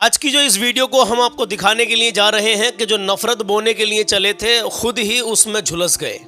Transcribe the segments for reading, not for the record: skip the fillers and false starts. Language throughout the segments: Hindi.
आज की जो इस वीडियो को हम आपको दिखाने के लिए जा रहे हैं कि जो नफरत बोने के लिए चले थे खुद ही उसमें झुलस गए।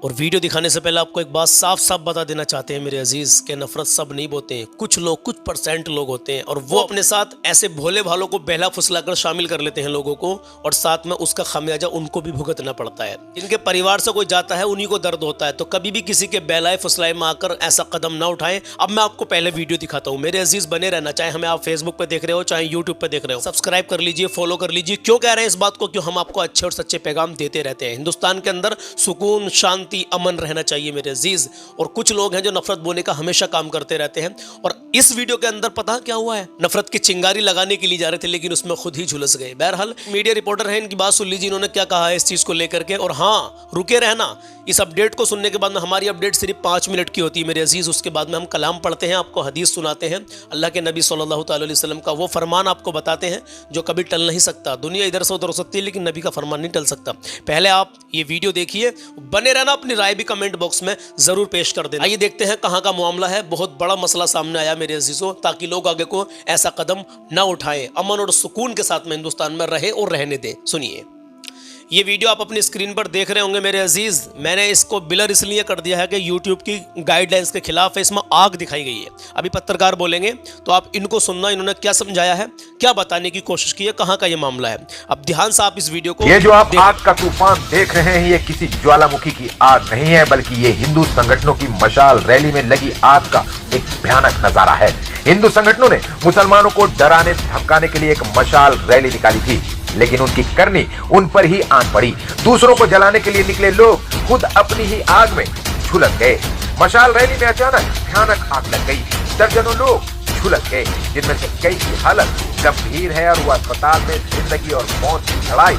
और वीडियो दिखाने से पहले आपको एक बात साफ साफ बता देना चाहते हैं मेरे अजीज के नफरत सब नहीं बोते हैं, कुछ लोग कुछ परसेंट लोग होते हैं और वो अपने साथ ऐसे भोले भालों को बहला फुसलाकर शामिल कर लेते हैं लोगों को और साथ में उसका खामियाजा उनको भी भुगतना पड़ता है। जिनके परिवार से कोई जाता है उन्हीं को दर्द होता है। तो कभी भी किसी के बहलाए फुसलाए में आकर ऐसा कदम ना उठाएं। अब मैं आपको पहले वीडियो दिखाता हूँ। मेरे अजीज बने रहना, चाहे हमें आप फेसबुक पे देख रहे हो चाहे यूट्यूब पे देख रहे हो, सब्सक्राइब कर लीजिए, फॉलो कर लीजिए। क्यों कह रहे हैं इस बात को? क्यों हम आपको अच्छे और सच्चे पैगाम देते रहते हैं। हिंदुस्तान के अंदर सुकून शांति अमन रहना चाहिए मेरे अजीज। और कुछ लोग हैं जो नफरत बोने का हमेशा काम करते रहते हैं। और इस वीडियो के अंदर पता क्या हुआ है, नफरत की चिंगारी लगाने के लिए जा रहे थे लेकिन उसमें खुद ही झुलस गए। बहरहाल मीडिया रिपोर्टर है, इनकी बात सुन लीजिए इन्होंने क्या कहा है इस चीज को लेकर के। और हाँ, रुके रहना, इस अपडेट को सुनने के बाद में हमारी अपडेट सिर्फ 5 मिनट की होती है मेरे अजीज। उसके बाद में हम कलाम पढ़ते हैं, आपको हदीस सुनाते हैं, अल्लाह के नबी सल्लल्लाहु अलैहि वसल्लम का वो फरमान आपको बताते हैं जो कभी टल नहीं सकता। दुनिया इधर से उधर हो सकती है लेकिन नबी का फरमान नहीं टल सकता। पहले आप ये वीडियो देखिए, बने रहना, अपनी राय भी कमेंट बॉक्स में जरूर पेश कर देना। आइए देखते हैं कहाँ का मामला है। बहुत बड़ा मसला सामने आया मेरे अजीजों, ताकि लोग आगे को ऐसा कदम ना उठाएं, अमन और सुकून के साथ में हिंदुस्तान में रहे और रहने दें। सुनिए, ये वीडियो आप अपनी स्क्रीन पर देख रहे होंगे मेरे अजीज। मैंने इसको बिलर इसलिए कर दिया है कि यूट्यूब की गाइडलाइंस के खिलाफ है, इसमें आग दिखाई गई है। अभी पत्रकार बोलेंगे तो आप इनको सुनना, इन्होंने क्या समझाया है, क्या बताने की कोशिश की है, कहाँ का ये मामला है। अब ध्यान से आप इस वीडियो को, ये जो आप आग का तूफान देख रहे हैं, ये किसी ज्वालामुखी की आग नहीं है, बल्कि ये हिंदू संगठनों की मशाल रैली में लगी आग का एक भयानक नजारा है। हिंदू संगठनों ने मुसलमानों को डराने धमकाने के लिए एक मशाल रैली निकाली थी, लेकिन उनकी करनी उन पर ही आन पड़ी। दूसरों को जलाने के लिए निकले लोग खुद अपनी ही आग में झुलस गए। मशाल रैली में अचानक भयानक आग लग गई, दर्जनों लोग झुलस गए, जिनमें से कई की हालत गंभीर है और वो अस्पताल में जिंदगी और मौत की लड़ाई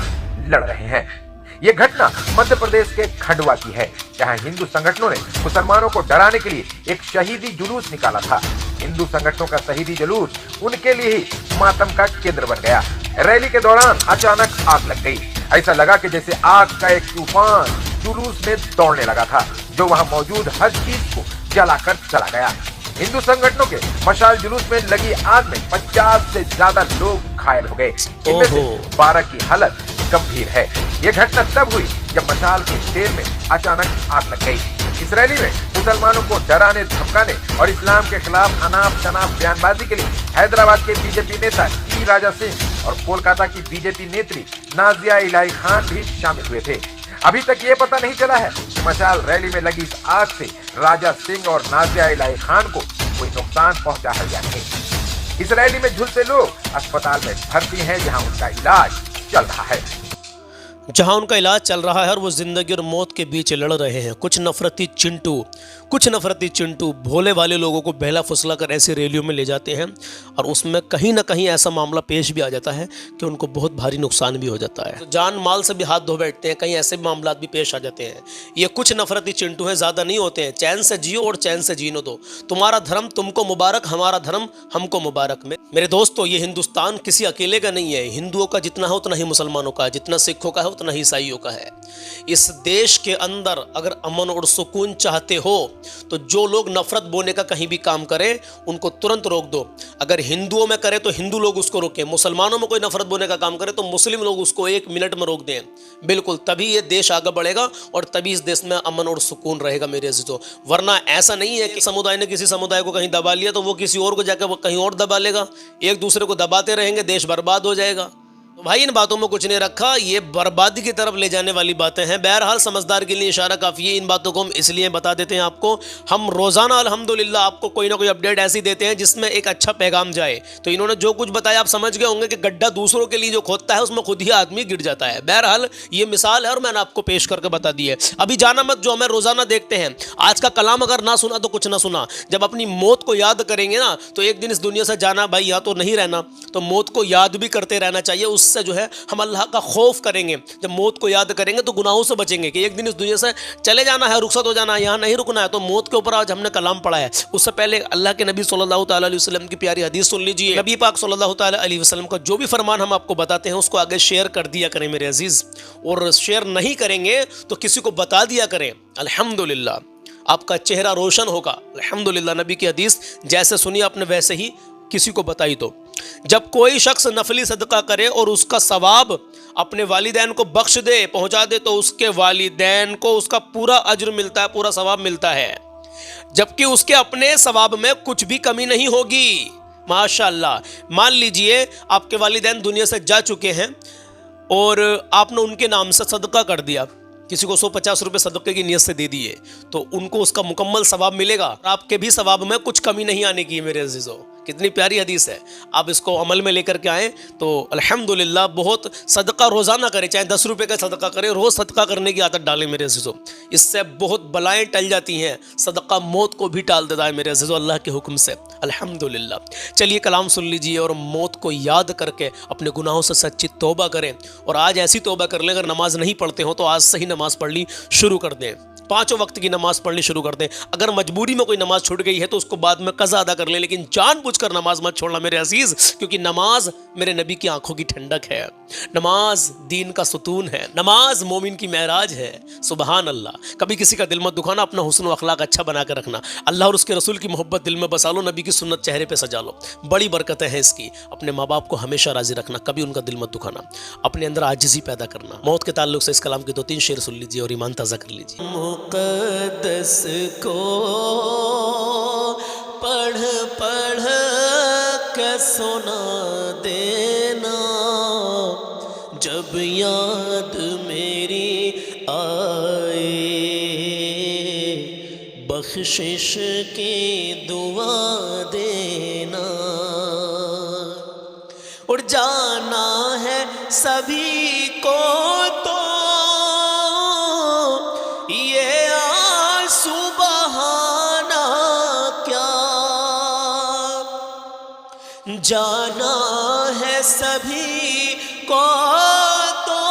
लड़ रहे हैं। ये घटना मध्य प्रदेश के खंडवा की है, जहां हिंदू संगठनों ने मुसलमानों को डराने के लिए एक शहीदी जुलूस निकाला था। हिंदू संगठनों का शहीदी जुलूस उनके लिए ही मातम का केंद्र बन गया। रैली के दौरान अचानक आग लग गई। ऐसा लगा कि जैसे आग का एक तूफान जुलूस में दौड़ने लगा था, जो वहां मौजूद हर चीज को जलाकर चला गया। हिंदू संगठनों के मशाल जुलूस में लगी आग में 50 से ज्यादा लोग घायल हो गए, इनमें से 12 की हालत गंभीर है। यह घटना तब हुई जब मशाल के तेल में अचानक आग लग गई। इस रैली में मुसलमानों को डराने धमकाने और इस्लाम के खिलाफ अनाप शनाप बयानबाजी के लिए हैदराबाद के बीजेपी नेता ई राजा सिंह और कोलकाता की बीजेपी नेत्री नाजिया इलाही खान भी शामिल हुए थे। अभी तक ये पता नहीं चला है कि मशाल रैली में लगी इस आग से राजा सिंह और नाजिया इलाही खान को कोई नुकसान पहुंचा है या नहीं। इस रैली में झुलसे लोग अस्पताल में भर्ती हैं, जहां उनका इलाज चल रहा है। जहां उनका इलाज चल रहा है और वो जिंदगी और मौत के बीच लड़ रहे हैं। कुछ नफरती चिंटू भोले वाले लोगों को बहला फुसला कर ऐसी रैलियों में ले जाते हैं और उसमें कहीं ना कहीं ऐसा मामला पेश भी आ जाता है कि उनको बहुत भारी नुकसान भी हो जाता है। तो जान माल से भी हाथ धो बैठते हैं, कहीं ऐसे मामला भी पेश आ जाते हैं। ये कुछ नफरती चिंटू हैं, ज्यादा नहीं होते हैं। चैन से जियो और चैन से जीने दो। तुम्हारा धर्म तुमको मुबारक, हमारा धर्म हमको मुबारक। मेरे दोस्तों, ये हिंदुस्तान किसी अकेले का नहीं है। हिंदुओं का जितना है उतना ही मुसलमानों का है, जितना सिखों का है उतना ही ईसाइयों का है। इस देश के अंदर अगर अमन और सुकून चाहते हो तो जो लोग नफरत बोने का कहीं भी काम करें उनको तुरंत रोक दो। अगर हिंदुओं में करे तो हिंदू लोग उसको रोकें, मुसलमानों में कोई नफरत बोने का काम करे तो मुस्लिम लोग उसको 1 मिनट में रोक दें। बिल्कुल, तभी ये देश आगे बढ़ेगा और तभी इस देश में अमन और सुकून रहेगा मेरे अजीजों। वरना ऐसा नहीं है कि समुदाय ने किसी समुदाय को कहीं दबा लिया तो वो किसी और को जाकर कहीं और दबा लेगा। एक दूसरे को दबाते रहेंगे, देश बर्बाद हो जाएगा। तो भाई, इन बातों में कुछ नहीं रखा, ये बर्बादी की तरफ ले जाने वाली बातें हैं। बहरहाल समझदार के लिए इशारा काफ़ी है। इन बातों को हम इसलिए बता देते हैं आपको। हम रोज़ाना अल्हम्दुलिल्लाह आपको कोई ना कोई अपडेट ऐसी देते हैं जिसमें एक अच्छा पैगाम जाए। तो इन्होंने जो कुछ बताया आप समझ गए होंगे कि गड्ढा दूसरों के लिए जो खोदता है उसमें खुद ही आदमी गिर जाता है। बहरहाल ये मिसाल है और मैंने आपको पेश करके बता दी है। अभी जाना मत, जो हमें रोज़ाना देखते हैं। आज का कलाम अगर ना सुना तो कुछ ना सुना। जब अपनी मौत को याद करेंगे ना तो एक दिन इस दुनिया से जाना, भाई यहाँ तो नहीं रहना, तो मौत को याद भी करते रहना चाहिए। उससे जो है हम अल्लाह का खौफ करेंगे। जब मौत को याद करेंगे तो गुनाहों से बचेंगे कि एक दिन इस दुनिया से चले जाना है, रुखसत हो जाना है, यहाँ नहीं रुकना है। तो मौत के ऊपर आज हमने कलाम पढ़ा है। उससे पहले अल्लाह के नबी सल्लल्लाहु अलैहि वसल्लम की प्यारी हदीस सुन लीजिए। नबी पाक सल्लल्लाहु अलैहि वसल्लम का जो भी फरमान हम आपको बताते हैं उसको आगे शेयर कर दिया करें मेरे अजीज, और शेयर नहीं करेंगे तो किसी को बता दिया करें। अल्हम्दुलिल्लाह, आपका चेहरा रोशन होगा। अल्हम्दुलिल्लाह, नबी की हदीस जैसे सुनी आपने वैसे ही किसी को बताई। तो जब कोई शख्स नफली सदका करे और उसका सवाब अपने वालिदैन को बख्श दे, पहुंचा दे, तो उसके वालिदैन को उसका पूरा अज्र मिलता है, पूरा सवाब मिलता है, जबकि उसके अपने सवाब में कुछ भी कमी नहीं होगी। माशाअल्लाह। मान लीजिए आपके वालिदैन दुनिया से जा चुके हैं और आपने उनके नाम से सदका कर दिया, किसी को 150 रुपये सदक़े की नियत से दे दिए, तो उनको उसका मुकम्मल सवाब मिलेगा। आपके भी सवाब में कुछ कमी नहीं आने की है मेरे अजीज़ों। कितनी प्यारी हदीस है, आप इसको अमल में लेकर के आएँ तो अल्हम्दुलिल्लाह। बहुत सदका रोज़ाना करें, चाहे 10 रुपये का सदका करें, रोज़ सदका करने की आदत डालें मेरे अजीज़ों। इससे बहुत बलाएँ टल जाती हैं, सदका मौत को भी टाल देता है मेरे अजीज़ों, अल्लाह के हुक्म से, अल्हम्दुलिल्लाह। चलिए कलाम सुन लीजिए और मौत को याद करके अपने गुनाहों से सच्ची तौबा करें। और आज ऐसी तौबा कर लें, अगर नमाज नहीं पढ़ते हो तो आज से ही नमाज पढ़नी शुरू कर दें, 5 वक्त की नमाज पढ़नी शुरू कर दें। अगर मजबूरी में कोई नमाज छूट गई है तो उसको बाद में कज़ा अदा कर ले, लेकिन जानबूझकर नमाज मत छोड़ना मेरे अजीज, क्योंकि नमाज मेरे नबी की आंखों की ठंडक है, नमाज दीन का सुतून है, नमाज मोमिन की महराज है। सुबहान अल्लाह। कभी किसी का दिल मत दुखाना, अपना हुस्न व अखलाक अच्छा बना कर रखना, अल्लाह और उसके रसूल की मोहब्बत दिल में बसा लो, नबी की सुन्नत चेहरे पे सजा लो, बड़ी बरकतें हैं इसकी। अपने माँ बाप को हमेशा राजी रखना, कभी उनका दिल मत दुखाना, अपने अंदर आजिज़ी पैदा करना। मौत के ताल्लुक से इस कलाम के 2-3 शेर सुन लीजिए और ईमान ताज़ा कर लीजिए। मुक़द्दस को पढ़ पढ़ के सुना देना, जब याद मेरी आए, बख्शिश की दुआ देना। और जाना है सभी को तो ये आंसू बहाना क्या, जाना है सभी को तो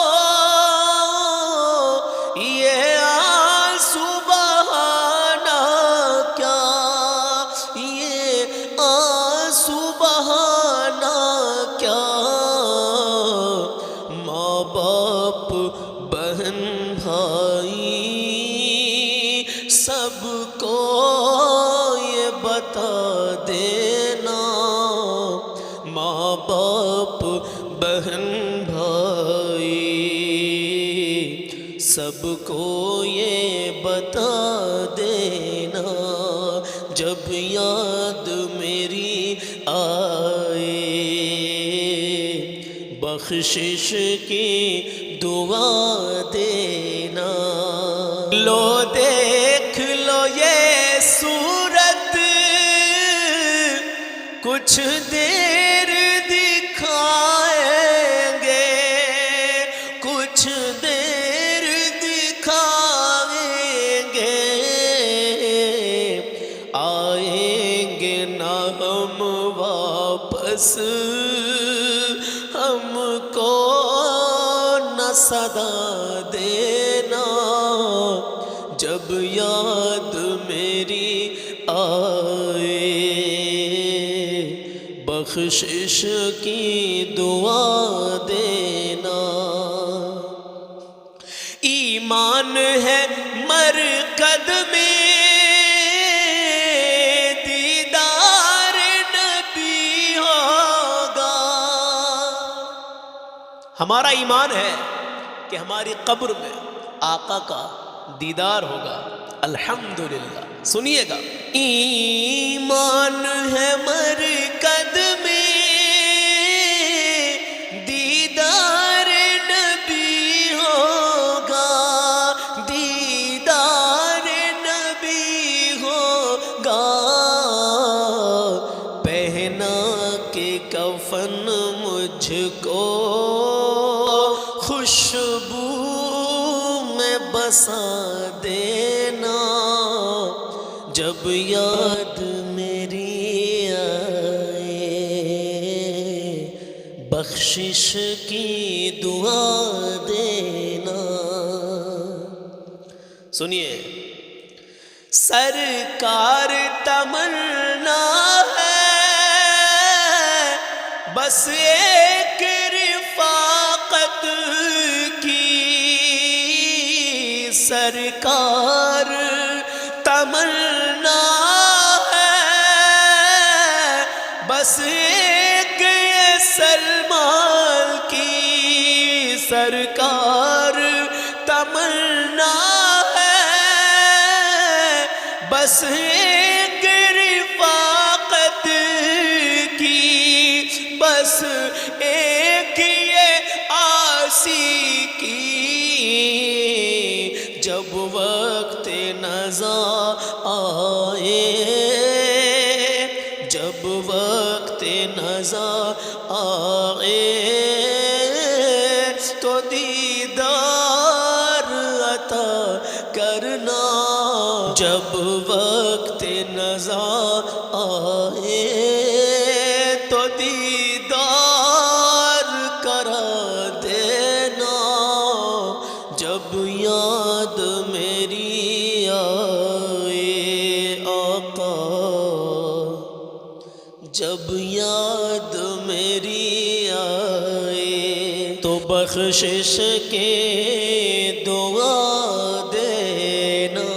ये आंसू बहाना क्या, ये आंसू बहाना क्या। माँ बाप बहन भाई सबको ये बता देना, माँ बाप बहन भाई सबको ये बता देना, जब याद मेरी आए, बख्शिश की दुआ देना। लो देख लो ये सूरत कुछ देर दिखाएंगे, कुछ देर दिखाएंगे, आएंगे ना हम वापस, हमको न सदा देना, जब याद मेरी आए, बख्शिश की दुआ देना। ईमान है मरकद में दीदार नबी होगा, हमारा ईमान है कि हमारी कब्र में आका का दीदार होगा। अल्हम्दुलिल्लाह। सुनिएगा, ईमान है मरकद में दीदार नबी होगा, दीदार नबी होगा, पहना के कफन मुझको खुशबू में बसा देना, जब याद मेरी आए, बख्शिश की दुआ देना। सुनिए, सरकार तमन्ना है बस एक रिफाकत की, सरकार तमन्ना है बस एक सरकार तमन्ना है, बस एक रिफाकत की, बस एक ये आशिकी। जब वक्त नज़ा आए, जब वक्त नज़ा आए, तो दीदार अता करना। जब वक्त नज़ा आए, तो दीदार करा देना। जब याद मेरी आए आका, जब याद मेरी आए, तो बख्शिश के दुआ देना।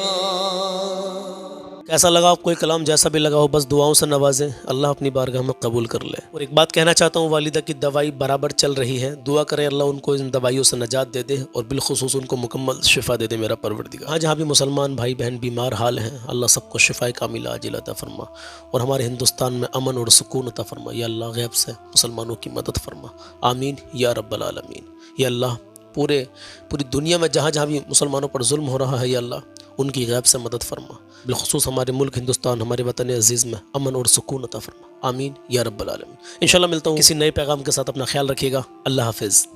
कैसा लगा आपको ये कलाम? जैसा भी लगा हो बस दुआओं से नवाजें, अल्लाह अपनी बारगाह में कबूल कर ले। और एक बात कहना चाहता हूँ, वालिदा की दवाई बराबर चल रही है, दुआ करें अल्लाह उनको इन दवाइयों से नजात दे दे और बिलखुसूस उनको मुकम्मल शिफा दे दे मेरा परवरदिगार। हाँ, जहाँ भी मुसलमान भाई बहन बीमार हाल हैं, अल्लाह सबको शिफाए कामिला आजिला अता फरमा और हमारे हिंदुस्तान में अमन और सुकून अता फरमा। या अल्लाह गैब से मुसलमानों की मदद फरमा, आमीन या रब्बल आलमीन। या अल्लाह पूरी दुनिया में जहाँ जहाँ भी मुसलमानों पर जुल्म हो रहा है, या अल्लाह उनकी गैब से मदद फरमा, बिलखुसूस हमारे मुल्क हिंदुस्तान, हमारे वतन अजीज़ में अमन और सुकून अता फरमा, आमीन या रब्बल आलमीन। इंशाल्लाह मिलता हूँ किसी नए पैगाम के साथ। अपना ख्याल रखिएगा। अल्लाह हाफिज़।